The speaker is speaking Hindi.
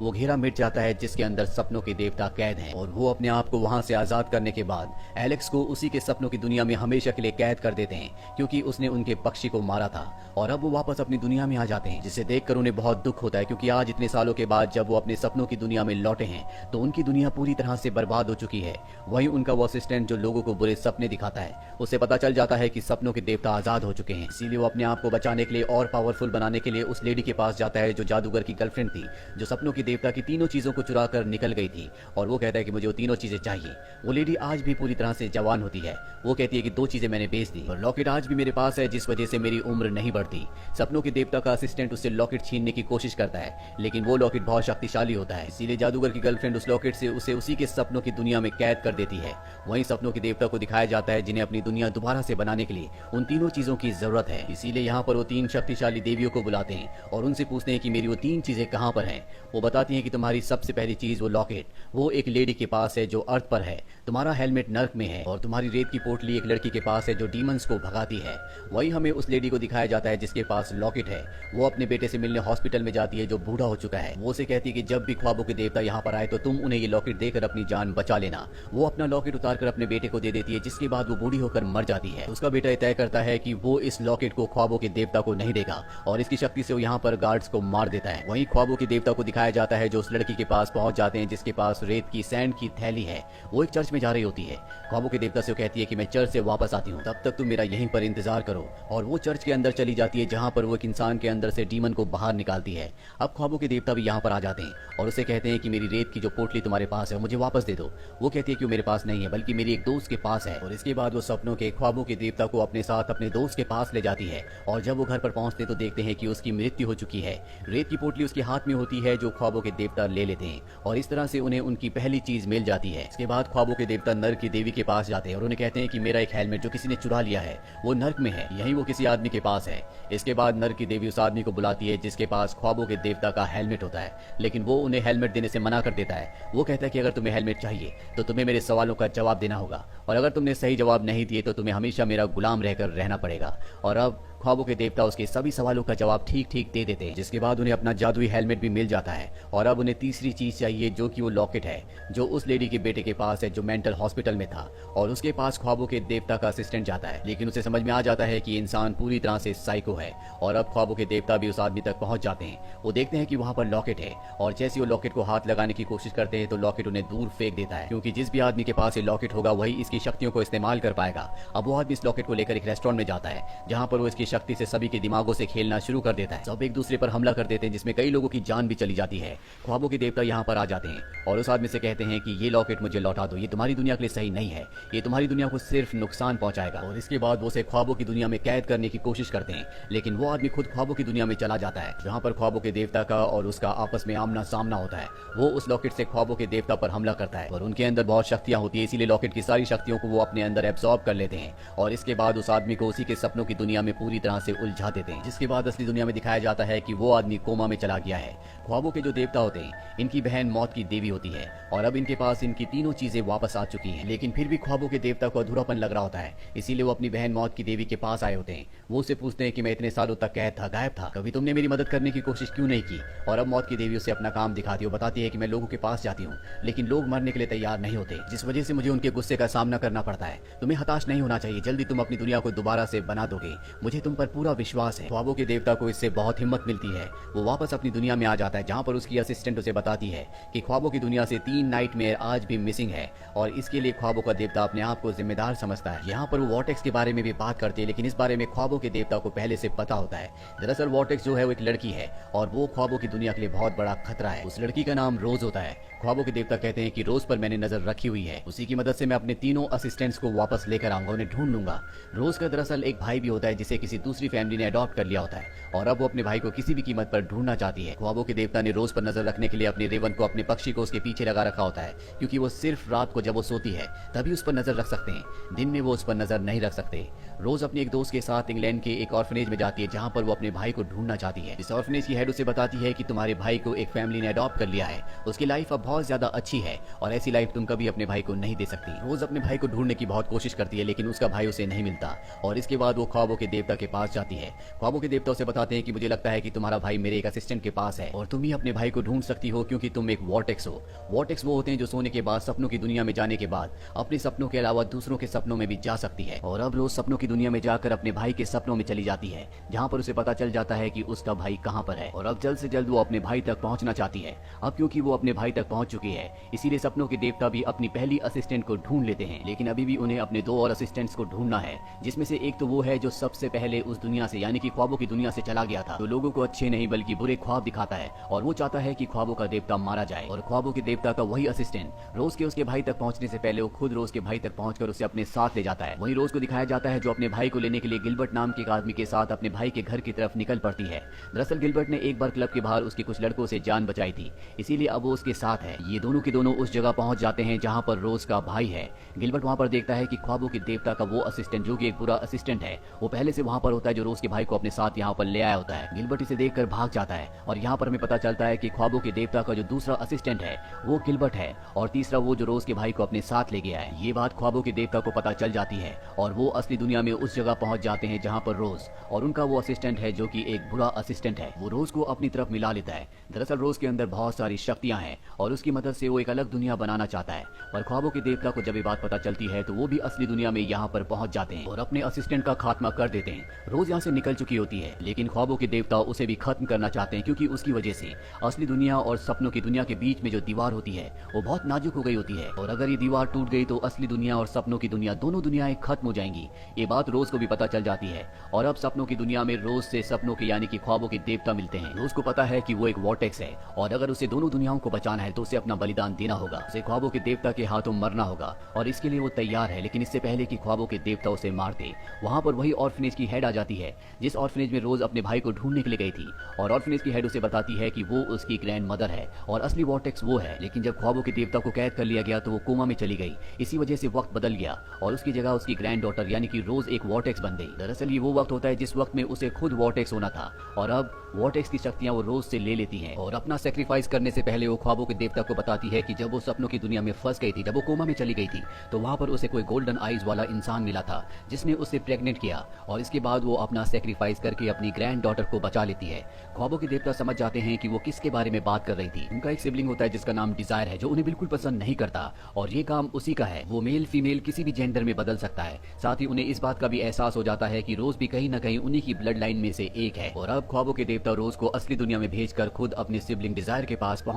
वो घेरा मिट जाता है जिसके अंदर सपनों के देवता कैद हैं और वो अपने आप को वहां से आजाद करने के बाद एलेक्स को उसी के सपनों की दुनिया में हमेशा के लिए कैद कर देते हैं, क्योंकि उसने उनके पक्षी को मारा था। और अब वो वापस अपनी दुनिया में आ जाते हैं, जिसे देखकर उन्हें बहुत दुख होता है, क्योंकि आज इतने सालों के बाद जब वो अपने सपनों की दुनिया में लौटे हैं तो उनकी दुनिया पूरी तरह से बर्बाद हो चुकी है। वहीं उनका वो असिस्टेंट जो लोगों को बुरे सपने दिखाता है, उसे पता चल जाता है कि सपनों के देवता आजाद हो चुके हैं। इसीलिए वो अपने आप को बचाने के लिए और पावरफुल बनाने के लिए उस लेडी के पास जाता है जो जादूगर की गर्लफ्रेंड थी, जो सपनों की देवता की तीनों चीजों को चुरा कर निकल गई थी। और वो कहता है कि मुझे वो तीनों चीजें चाहिए। वो लेडी आज भी पूरी तरह से जवान होती है। वो कहती है कि 2 चीजें मैंने बेच दी और लॉकेट आज भी मेरे पास है, जिस वजह से मेरी उम्र नहीं बढ़ती। सपनों के देवता का असिस्टेंट उससे लॉकेट छीनने की कोशिश करता है, लेकिन वो लॉकेट बहुत शक्तिशाली होता है। इसीलिए जादूगर की गर्लफ्रेंड उस लॉकेट से उसे उसी के सपनों की दुनिया में कैद कर देती है। वहीं सपनों के देवता को दिखाया जाता है जिन्हें अपनी दुनिया दोबारा से बनाने के लिए उन तीनों चीजों की जरूरत है। इसीलिए यहाँ पर वो 3 शक्तिशाली देवियों को बुलाते हैं और उनसे पूछते हैं कि मेरी वो 3 चीजें कहाँ पर हैं। वो बताती हैं कि तुम्हारी सबसे पहली चीज वो लॉकेट, वो एक लेडी के पास है जो अर्थ पर है, तुम्हारा हेलमेट नर्क में है, और तुम्हारी रेत की पोटली एक लड़की के पास है जो डीमंस को भगाती है। वही हमें उस लेडी को दिखाया जाता है जिसके पास लॉकेट है। वो अपने बेटे से मिलने हॉस्पिटल में जाती है जो बूढ़ा हो चुका है। वो उसे कहती है कि जब भी ख्वाबों के देवता यहाँ पर आए तो तुम उन्हें ये लॉकेट देकर अपनी जान बचा लेना। वो अपना लॉकेट उतार कर अपने बेटे को दे देती है, जिसके बाद वो बूढ़ी होकर मर जाती है। उसका बेटा तय करता है कि वो इस लॉकेट को ख्वाबों के देवता को नहीं देगा और इसकी शक्ति से वो यहाँ पर गार्ड्स को मार देता है। वहीं ख्वाबों के देवता को दिखाया जाता है जो उस लड़की के पास पहुंच जाते हैं जिसके पास रेत की सैंड की थैली है। वो एक चर्च में जा रही होती है। ख्वाबों के देवता से वो कहती है कि मैं चर्च से वापस आती हूँ, तब तक तुम मेरा यहीं पर इंतजार करो। और वो चर्च के अंदर चली जाती है जहाँ पर वो एक इंसान के अंदर से डीमन को बाहर निकालती है। अब ख्वाबों के देवता भी यहाँ पर आ जाते हैं और उसे कहते हैं कि मेरी रेत की जो पोटली तुम्हारे पास है मुझे वापस दे दो। वो कहती है कि वो मेरे पास नहीं है बल्कि मेरी एक दोस्त के पास है। और इसके बाद वो सपनों के ख्वाबों के देवता को अपने साथ अपने दोस्त के पास ले जाती है। और जब वो घर पर पहुंचते तो देखते हैं कि उसकी मृत्यु हो चुकी है। रेत की पोटली उसके हाथ में होती है जो ख्वाबों के देवता ले लेते हैं और इस तरह से उन्हें उनकी पहली चीज मिल जाती है। इसके बाद ख्वाबों के देवता नर्क की देवी के पास जाते हैं और उन्हें कहते हैं कि मेरा एक हेलमेट जो किसी ने चुरा लिया है वो नर्क में है, यही वो किसी आदमी के पास है। इसके बाद नर्क की देवी उस आदमी को बुलाती है जिसके पास ख्वाबों के देवता का हेलमेट होता है, लेकिन वो उन्हें हेलमेट देने से मना कर देता है। वो कहता है कि अगर तुम्हें हेलमेट चाहिए तो तुम्हें मेरे सवालों का जवाब देना होगा, और अगर तुमने सही जवाब नहीं दिए तो तुम्हें हमेशा मेरा गुलाम रहकर रहना पड़ेगा। और अब ख्वाबों के देवता उसके सभी सवालों का जवाब ठीक ठीक दे देते हैं, जिसके बाद उन्हें अपना जादुई हेलमेट भी मिल जाता है। और अब उन्हें तीसरी चीज चाहिए जो कि वो लॉकेट है जो उस लेडी के बेटे के पास है जो मेंटल हॉस्पिटल में था। और उसके पास ख्वाबों के देवता का असिस्टेंट जाता है, लेकिन उसे समझ में आ जाता है कि इंसान पूरी तरह से साइको है। और अब ख्वाबों के देवता भी उस आदमी तक पहुंच जाते हैं। वो देखते हैं कि वहां पर लॉकेट है और जैसे वो लॉकेट को हाथ लगाने की कोशिश करते हैं तो लॉकेट उन्हें दूर फेंक देता है, क्योंकि जिस भी आदमी के पास ये लॉकेट होगा वही इसकी शक्तियों को इस्तेमाल कर पाएगा। अब वो आदमी इस लॉकेट को लेकर एक रेस्टोरेंट में जाता है जहाँ पर वो इसकी शक्ति से सभी के दिमागों से खेलना शुरू कर देता है। सब एक दूसरे पर हमला कर देते हैं जिसमें कई लोगों की जान भी चली जाती है। ख्वाबों के देवता यहाँ पर आ जाते हैं और उस आदमी से कहते हैं कि ये लॉकेट मुझे लौटा दो, ये तुम्हारी दुनिया के लिए सही नहीं है, ये तुम्हारी दुनिया को सिर्फ नुकसान पहुंचाएगा। और इसके बाद वो उसे ख्वाबों की दुनिया में कैद करने की कोशिश करते हैं, लेकिन वो आदमी खुद ख्वाबों की दुनिया में चला जाता है जहाँ पर ख्वाबों के देवता का और उसका आपस में आमना सामना होता है। वो उस लॉकेट से ख्वाबों के देवता पर हमला करता है और उनके अंदर बहुत शक्तियां होती है, इसीलिए लॉकेट की सारी शक्तियों को वो अपने अंदर एब्सॉर्ब कर लेते हैं। और इसके बाद उस आदमी को उसी के सपनों की दुनिया में पूरी तरह से उलझा देते हैं, जिसके बाद असली दुनिया में दिखाया जाता है कि वो आदमी कोमा में चला गया है। ख्वाबों के जो देवता होते हैं इनकी बहन मौत की देवी होती है और अब इनके पास इनकी तीनों चीजें वापस आ चुकी हैं, लेकिन फिर भी ख्वाबों के देवता को अधूरापन लग रहा होता है। इसीलिए वो अपनी बहन मौत की देवी के पास आए होते हैं। वो उससे पूछते हैं कि मैं इतने सालों तक कैद था, गायब था, कभी तुमने मेरी मदद करने की कोशिश क्यों नहीं की। और अब मौत की देवी उसे अपना काम दिखाती है। वो बताती है कि मैं लोगों के पास जाती हूँ लेकिन लोग मरने के लिए तैयार नहीं होते, जिस वजह से मुझे उनके गुस्से का सामना करना पड़ता है। तुम्हें हताश नहीं होना चाहिए, जल्दी तुम अपनी दुनिया को दोबारा से बना दोगे, मुझे तुम पर पूरा विश्वास है। ख्वाबों के देवता को इससे बहुत हिम्मत मिलती है। वो वापस अपनी दुनिया में आ जाता है जहाँ पर उसकी असिस्टेंट उसे बताती है कि ख्वाबों की दुनिया से 3 नाइटमेयर आज भी मिसिंग है और इसके लिए ख्वाबों का देवता अपने आप को जिम्मेदार समझता है। यहाँ पर वो वॉर्टेक्स के बारे में भी बात करते हैं, लेकिन इस बारे में ख्वाबों के देवता को पहले से पता होता है। दरअसल वॉर्टेक्स जो है वो एक लड़की है और वो ख्वाबों की दुनिया के लिए बहुत बड़ा खतरा है। उस लड़की का नाम रोज होता है। ख्वाबों के देवता कहते हैं कि रोज पर मैंने नजर रखी हुई है, उसी की मदद से मैं अपने तीनों असिस्टेंट्स को वापस लेकर आऊंगा, उन्हें ढूंढ लूंगा। रोज का दरअसल एक भाई भी होता है जिसे किसी दूसरी फैमिली ने अडॉप्ट कर लिया होता है और अब वो अपने भाई को किसी भी कीमत पर ढूंढना चाहती है। ख्वाबों के देवता ने रोज पर नजर रखने के लिए अपने रेवन को, अपने पक्षी को उसके पीछे लगा रखा होता है, क्योंकि वो सिर्फ रात को जब वो सोती है तभी उस पर नजर रख सकते हैं, दिन में वो उस पर नजर नहीं रख सकते। रोज अपने एक दोस्त के साथ इंग्लैंड के एक ऑर्फनेज में जाती है जहाँ पर वो अपने भाई को ढूंढना चाहती है। इस ऑर्फनेज की हेड उसे बताती है कि तुम्हारे भाई को एक फैमिली ने अडॉप्ट कर लिया है, उसकी लाइफ अब बहुत ज्यादा अच्छी है और ऐसी लाइफ तुम कभी अपने भाई को नहीं दे सकती। रोज अपने भाई को ढूंढने की बहुत कोशिश करती है लेकिन उसका भाई उसे नहीं मिलता और इसके बाद वो ख्वाबों के देवता के पास जाती है। ख्वाबों के देवता उसे बताते हैं कि मुझे लगता है कि तुम्हारा भाई मेरे एक असिस्टेंट के पास है और तुम ही अपने भाई को ढूंढ सकती हो क्योंकि तुम एक वॉर्टेक्स हो। वॉर्टेक्स वो होते हैं जो सोने के बाद सपनों की दुनिया में जाने के बाद अपने सपनों के अलावा दूसरों के सपनों में भी जा सकती है और अब रोज सपनों की दुनिया में जाकर अपने भाई के सपनों में चली जाती है जहाँ पर उसे पता चल जाता है कि उसका भाई कहाँ पर है और अब जल्द से जल्द वो अपने भाई तक पहुँचना चाहती है। अब क्योंकि वो अपने भाई तक पहुँच चुकी है इसीलिए सपनों के देवता भी अपनी पहली असिस्टेंट को ढूंढ लेते हैं, लेकिन अभी भी उन्हें अपने 2 और असिस्टेंट्स को ढूंढना है, जिसमें से एक तो वो है जो सबसे पहले उस दुनिया से यानी कि ख्वाबों की दुनिया से चला गया था, तो लोगों को अच्छे नहीं बल्कि बुरे ख्वाब दिखाता है और वो चाहता है कि ख्वाबों का देवता मारा जाए। और ख्वाबों के देवता का वही असिस्टेंट रोज के उसके भाई तक पहुंचने से पहले वो खुद रोज के भाई तक पहुंचकर उसे अपने साथ ले जाता है। वही रोज को दिखाया जाता है जो अपने भाई को लेने के लिए गिलबर्ट नाम के एक आदमी के साथ अपने भाई के घर की तरफ निकल पड़ती है। दरअसल गिलबर्ट ने एक बार क्लब के बाहर उसके कुछ लड़कों से जान बचाई थी, इसीलिए अब वो उसके साथ है। ये दोनों के दोनों उस जगह पहुंच जाते हैं जहां पर रोज का भाई है। गिलबर्ट वहां पर देखता है कि ख्वाबों के देवता का वो असिस्टेंट जो कि एक बुरा असिस्टेंट है वो पहले से वहां पर होता है जो रोज के भाई को अपने साथ यहाँ पर ले आया होता है। गिलबर्ट इसे देखकर भाग जाता है और यहाँ पर हमें पता चलता है कि ख्वाबों के देवता का जो दूसरा असिस्टेंट है वो गिलबर्ट है और तीसरा वो जो रोज के भाई को अपने साथ ले गया है। ये बात ख्वाबों के देवता को पता चल जाती है और वो असली दुनिया में उस जगह पहुंच जाते हैं जहाँ पर रोज और उनका वो असिस्टेंट है जो कि एक बुरा असिस्टेंट है। वो रोज को अपनी तरफ मिला लेता है। दरअसल रोज के अंदर बहुत सारी शक्तियां हैं और उसकी मदद से वो एक अलग दुनिया बनाना चाहता है, पर ख्वाबों के देवता को जब ये बात पता चलती है तो वो भी असली दुनिया में यहाँ पर पहुंच जाते हैं और अपने असिस्टेंट का खात्मा कर देते हैं। रोज यहाँ से निकल चुकी होती है लेकिन ख्वाबों के देवता उसे भी खत्म करना चाहते हैं क्योंकि उसकी वजह से असली दुनिया और सपनों की दुनिया के बीच में जो दीवार होती है वो बहुत नाजुक हो गई होती है और अगर ये दीवार टूट गई तो असली दुनिया और सपनों की दुनिया दोनों दुनियाएं खत्म हो जाएंगी। ये बात रोज को भी पता चल जाती है और अब सपनों की दुनिया में रोज से सपनों के यानी कि ख्वाबों के देवता मिलते हैं। रोज को पता है कि वो एक वॉर्टेक्स है और अगर उसे दोनों दुनियाओं को बचाना है तो उसे अपना बलिदान देना होगा, उसे ख्वाबों के देवता के हाथों मरना होगा और इसके लिए वो तैयार है। लेकिन इससे पहले कि ख्वाबों के देवता उसे मार दे वहाँ पर वही ऑर्फनेज की हेड आ जाती है जिस ऑर्फनेज में रोज अपने भाई को ढूंढने के लिए गई थी और ऑर्फनेज की हेड उसे बताती है कि वो उसकी ग्रैंड मदर है और असली वॉर्टेक्स वो है। लेकिन जब ख्वाबों के देवता को कैद कर लिया गया तो वो कोमा में चली गई, इसी वजह से वक्त बदल गया और उसकी जगह उसकी ग्रैंड डॉटर यानी कि रोज एक वॉर्टेक्स बन गई। दरअसल ये वो वक्त होता है जिस वक्त में उसे खुद वॉर्टेक्स होना था और अब वॉर्टेक्स की शक्तियां वो रोज से ले लेती हैं और अपना सेक्रीफाइस करने से पहले वो ख्वाबों के देवता को बताती है कि जब वो सपनों की दुनिया में फंस गई थी, जब वो कोमा में चली गई थी तो वहां पर उसे कोई गोल्डन आईज वाला इंसान मिला था जिसने उसे प्रेग्नेंट किया और इसके बाद वो अपना सेक्रीफाइस करके अपनी ग्रैंड डॉटर को बचा लेती है। ख्वाबों के देवता समझ जाते हैं कि वो किसके बारे में बात कर रही थी। उनका एक सिबलिंग होता है जिसका नाम डिजायर है जो उन्हें बिल्कुल पसंद नहीं करता और ये काम उसी का है। वो मेल फीमेल किसी भी जेंडर में बदल सकता है। साथ ही उन्हें इस बात का भी एहसास हो जाता है कि रोज भी कहीं न कहीं उन्हीं की ब्लड लाइन में से एक है और अब ख्वाबों के देवता रोज को असली दुनिया में भेजकर खुद अपनी सिबलिंग डिजायर के पास पहुंच